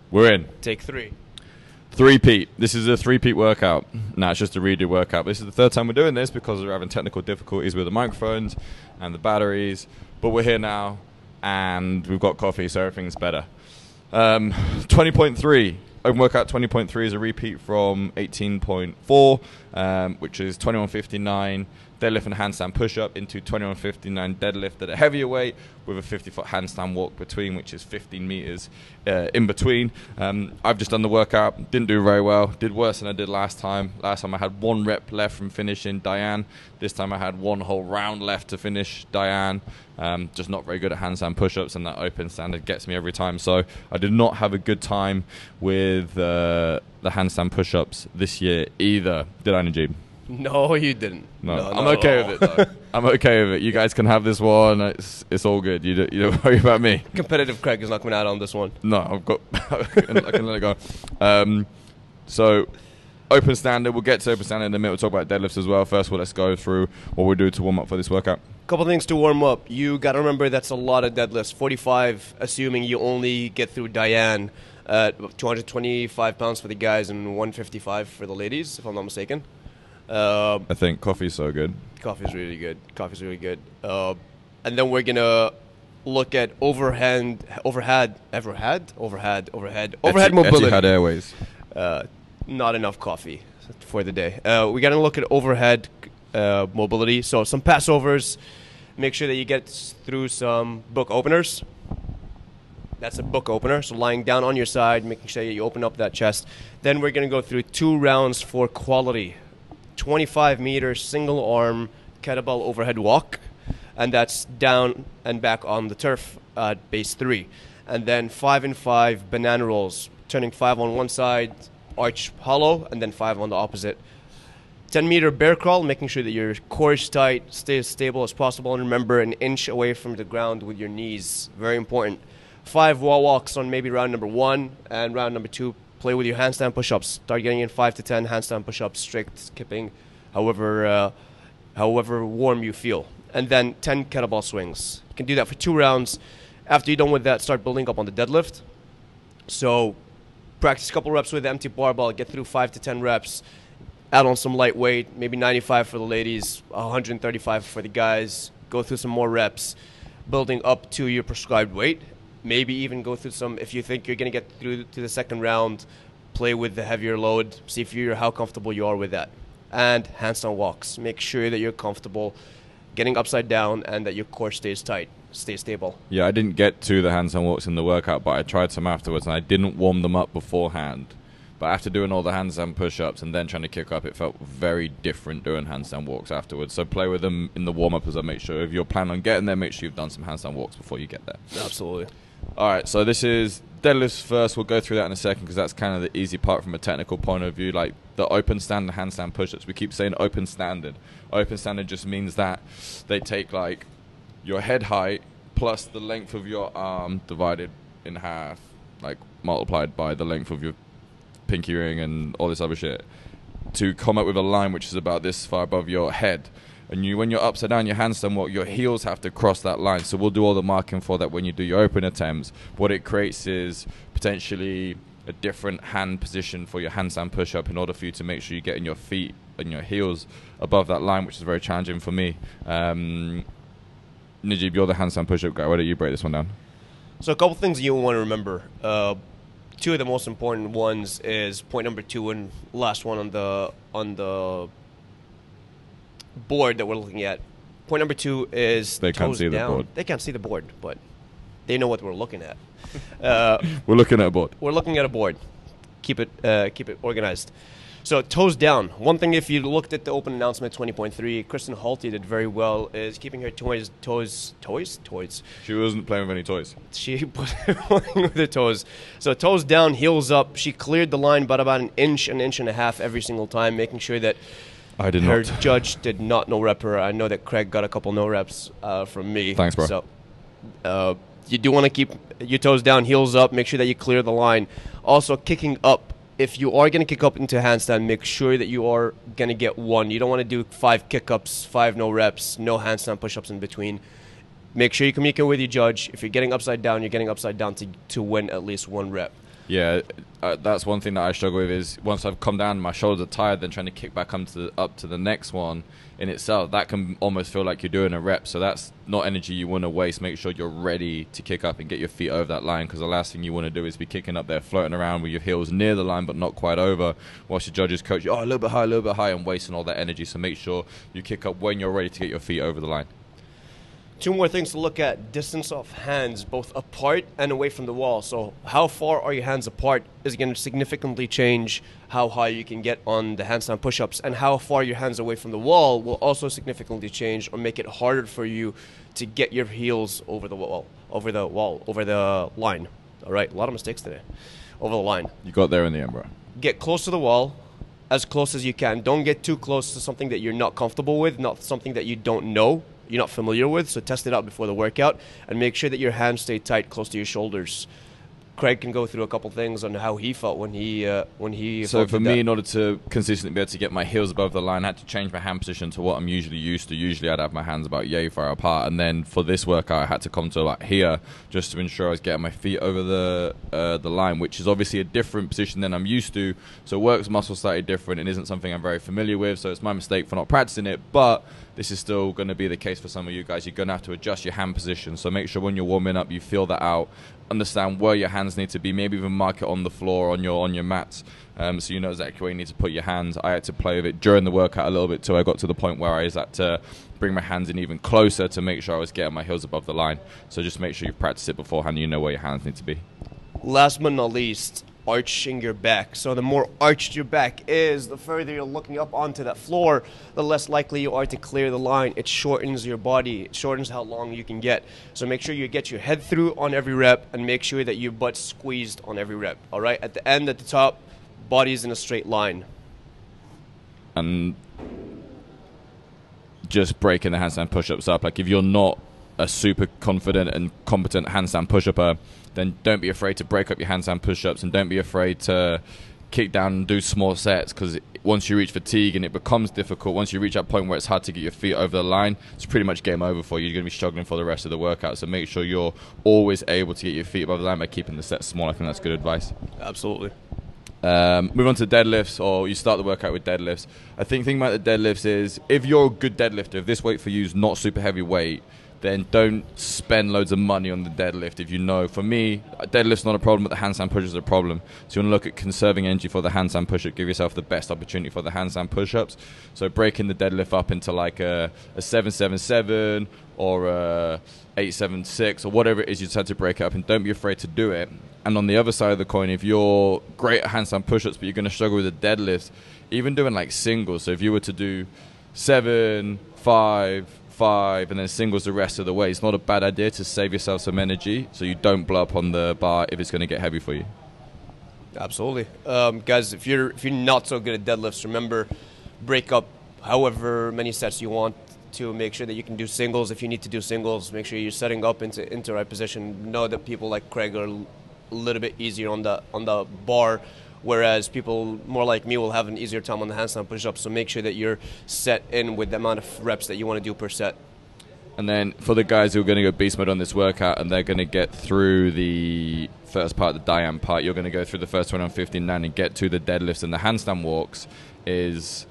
We're in. Take 3. Three-peat. This is a three-peat workout. Nah, it's just a redo workout. This is the third time we're doing this because we're having technical difficulties with the microphones and the batteries. But we're here now, and we've got coffee, so everything's better. 20.3. Open workout 20.3 is a repeat from 18.4, which is 21.59 deadlift and handstand push-up into 21.59 deadlift at a heavier weight with a 50-foot handstand walk between, which is 15 meters in between. I've just done the workout, didn't do very well, did worse than I did last time. Last time I had 1 rep left from finishing Diane. This time I had 1 whole round left to finish Diane. Just not very good at handstand push-ups, and that open standard gets me every time. So I did not have a good time with the handstand push-ups this year either. Did I, Najib? No, you didn't. No, I'm okay with it, though. I'm okay with it. You guys can have this one. It's all good. You don't worry about me. Competitive Craig is not coming out on this one. No, I've got. I can let it go. So, open standard. We'll get to open standard in a minute. We'll talk about deadlifts as well. First of all, let's go through what we do to warm up for this workout. Couple things to warm up. You got to remember that's a lot of deadlifts. 45, assuming you only get through Diane. 225 pounds for the guys and 155 for the ladies, if I'm not mistaken. I think coffee's so good. Coffee's really good. And then we're gonna look at overhead mobility. Etihad Airways. Not enough coffee for the day. We're gonna look at overhead mobility. So some passovers. Make sure that you get through some book openers. That's a book opener. So lying down on your side, making sure that you open up that chest. Then we're gonna go through 2 rounds for quality. 25 meters single arm kettlebell overhead walk, and that's down and back on the turf at base 3. And then 5 and 5 banana rolls, turning 5 on one side, arch hollow, and then 5 on the opposite. 10-meter bear crawl, making sure that your core is tight, stay as stable as possible, and remember, an inch away from the ground with your knees. Very important. 5 wall walks on maybe round number 1, and round number 2, play with your handstand push-ups. Start getting in 5 to 10 handstand push-ups, strict, skipping, however warm you feel. And then 10 kettlebell swings. You can do that for 2 rounds. After you're done with that, start building up on the deadlift. So practice a couple reps with the empty barbell. Get through 5 to 10 reps. Add on some light weight, maybe 95 for the ladies, 135 for the guys. Go through some more reps, building up to your prescribed weight. Maybe even go through some, if you think you're going to get through to the second round, play with the heavier load, see how comfortable you are with that. And handstand walks. Make sure that you're comfortable getting upside down and that your core stays tight, stay stable. Yeah, I didn't get to the handstand walks in the workout, but I tried some afterwards, and I didn't warm them up beforehand. But after doing all the handstand push-ups and then trying to kick up, it felt very different doing handstand walks afterwards. So play with them in the warm-up as I make sure if you're planning on getting there, make sure you've done some handstand walks before you get there. Absolutely. All right, so this is deadlifts first. We'll go through that in a second because that's kind of the easy part from a technical point of view. Like the open stand and handstand push-ups, we keep saying open standard. Open standard just means that they take like your head height plus the length of your arm divided in half, like multiplied by the length of your pinky ring and all this other shit to come up with a line which is about this far above your head. And when you're upside down, your handstand walk, your heels have to cross that line. So we'll do all the marking for that when you do your open attempts. What it creates is potentially a different hand position for your handstand push-up in order for you to make sure you're getting your feet and your heels above that line, which is very challenging for me. Najib, you're the handstand push-up guy. Why don't you break this one down? So a couple things you want to remember. 2 of the most important ones is point number 2 and last one on the board that we're looking at. Point number 2 is they can't see down. The board. They can't see the board, but they know what we're looking at. We're looking at a board. We're looking at a board. Keep it organized. So toes down. One thing, if you looked at the open announcement 20.3, Kristen Halty did very well is keeping her toys. She wasn't playing with any toys. She was playing with her toes. So toes down, heels up. She cleared the line by about an inch and a half every single time, making sure that her judge did not no rep her. I know that Craig got a couple no reps from me. Thanks, bro. So you do want to keep your toes down, heels up. Make sure that you clear the line. Also, kicking up. If you are going to kick up into handstand, make sure that you are going to get 1. You don't want to do 5 kick-ups, 5 no reps, no handstand push-ups in between. Make sure you communicate with your judge. If you're getting upside down, you're getting upside down to win at least one rep. Yeah, that's one thing that I struggle with is once I've come down, my shoulders are tired, then trying to kick back up to the next one in itself, that can almost feel like you're doing a rep. So that's not energy you want to waste. Make sure you're ready to kick up and get your feet over that line, because the last thing you want to do is be kicking up there, floating around with your heels near the line but not quite over, whilst your judges coach you, a little bit high, and wasting all that energy. So make sure you kick up when you're ready to get your feet over the line. Two more things to look at: distance of hands, both apart and away from the wall. So how far are your hands apart is going to significantly change how high you can get on the handstand push-ups, and how far your hands away from the wall will also significantly change or make it harder for you to get your heels over the line. All right, a lot of mistakes today. Over the line. You got there in the end, bro. Get close to the wall, as close as you can. Don't get too close to something that you're not comfortable with, not something that you don't know, you're not familiar with. So test it out before the workout and make sure that your hands stay tight, close to your shoulders. Craig can go through a couple things on how he felt when he So for me, in order to consistently be able to get my heels above the line, I had to change my hand position to what I'm usually used to. Usually I'd have my hands about yay far apart, and then for this workout I had to come to like here just to ensure I was getting my feet over the line, which is obviously a different position than I'm used to. So it works muscle slightly different and isn't something I'm very familiar with, so it's my mistake for not practicing it, but this is still going to be the case for some of you guys. You're going to have to adjust your hand position, so make sure when you're warming up you feel that out, understand where your hands need to be, maybe even mark it on the floor on your mats, so you know exactly where you need to put your hands. I had to play with it during the workout a little bit till I got to the point where I had to bring my hands in even closer to make sure I was getting my heels above the line. So just make sure you practice it beforehand, you know where your hands need to be. Last but not least, arching your back. So the more arched your back is, the further you're looking up onto that floor, the less likely you are to clear the line. It shortens your body. It shortens how long you can get. So make sure you get your head through on every rep and make sure that your butt's squeezed on every rep. All right? At the end, at the top, body's in a straight line. And just breaking the handstand push-ups up. Like if you're not a super confident and competent handstand push-upper, then don't be afraid to break up your handstand push-ups, and don't be afraid to kick down and do small sets, because once you reach fatigue and it becomes difficult, once you reach that point where it's hard to get your feet over the line, it's pretty much game over for you. You're going to be struggling for the rest of the workout. So make sure you're always able to get your feet above the line by keeping the sets small. I think that's good advice. Absolutely. Move on to deadlifts, or you start the workout with deadlifts. I think the thing about the deadlifts is, if you're a good deadlifter, if this weight for you is not super heavy weight, then don't spend loads of money on the deadlift. If you know, for me, deadlift's not a problem, but the handstand push is a problem. So you want to look at conserving energy for the handstand push-up. Give yourself the best opportunity for the handstand push-ups. So breaking the deadlift up into like a 777 or a 876 or whatever it is you decide to break it up, and don't be afraid to do it. And on the other side of the coin, if you're great at handstand push-ups but you're going to struggle with the deadlifts, even doing like singles. So if you were to do 7, 5, and then singles the rest of the way, it's not a bad idea to save yourself some energy so you don't blow up on the bar if it's going to get heavy for you. Absolutely. Guys, if you're not so good at deadlifts, remember, break up however many sets you want to make sure that you can do singles. If you need to do singles, make sure you're setting up into right position. Know that people like Craig are a little bit easier on the bar, whereas people more like me will have an easier time on the handstand push-ups. So make sure that you're set in with the amount of reps that you want to do per set. And then for the guys who are going to go beast mode on this workout and they're going to get through the first part, the Diane part, you're going to go through the first one on 15.9 and get to the deadlifts and the handstand walks, is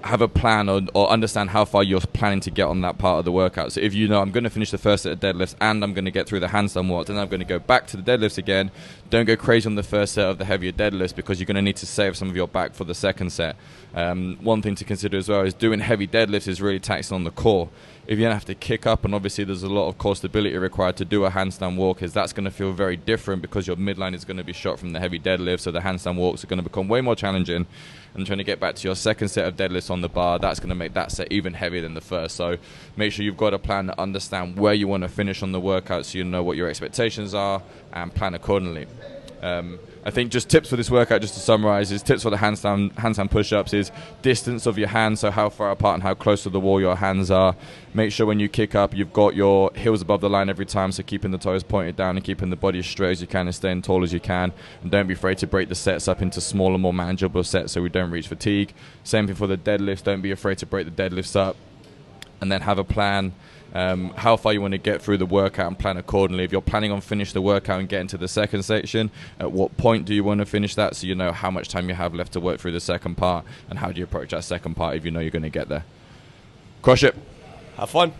have a plan or understand how far you're planning to get on that part of the workout. So if you know I'm going to finish the first set of deadlifts and I'm going to get through the handstand walks, then I'm going to go back to the deadlifts again. Don't go crazy on the first set of the heavier deadlifts, because you're going to need to save some of your back for the second set. One thing to consider as well is doing heavy deadlifts is really taxing on the core. If you don't have to kick up, and obviously there's a lot of core stability required to do a handstand walk, is that's going to feel very different because your midline is going to be shot from the heavy deadlift, so the handstand walks are going to become way more challenging. And trying to get back to your second set of deadlifts on the bar, that's going to make that set even heavier than the first. So make sure you've got a plan to understand where you want to finish on the workout, so you know what your expectations are and plan accordingly. I think just tips for this workout, just to summarize, is tips for the handstand push-ups is distance of your hands, so how far apart and how close to the wall your hands are. Make sure when you kick up, you've got your heels above the line every time, so keeping the toes pointed down and keeping the body as straight as you can and staying tall as you can. And don't be afraid to break the sets up into smaller, more manageable sets so we don't reach fatigue. Same thing for the deadlifts. Don't be afraid to break the deadlifts up and then have a plan. How far you want to get through the workout and plan accordingly. If you're planning on finish the workout and getting to the second section, at what point do you want to finish that, so you know how much time you have left to work through the second part, and how do you approach that second part if you know you're going to get there. Crush it. Have fun.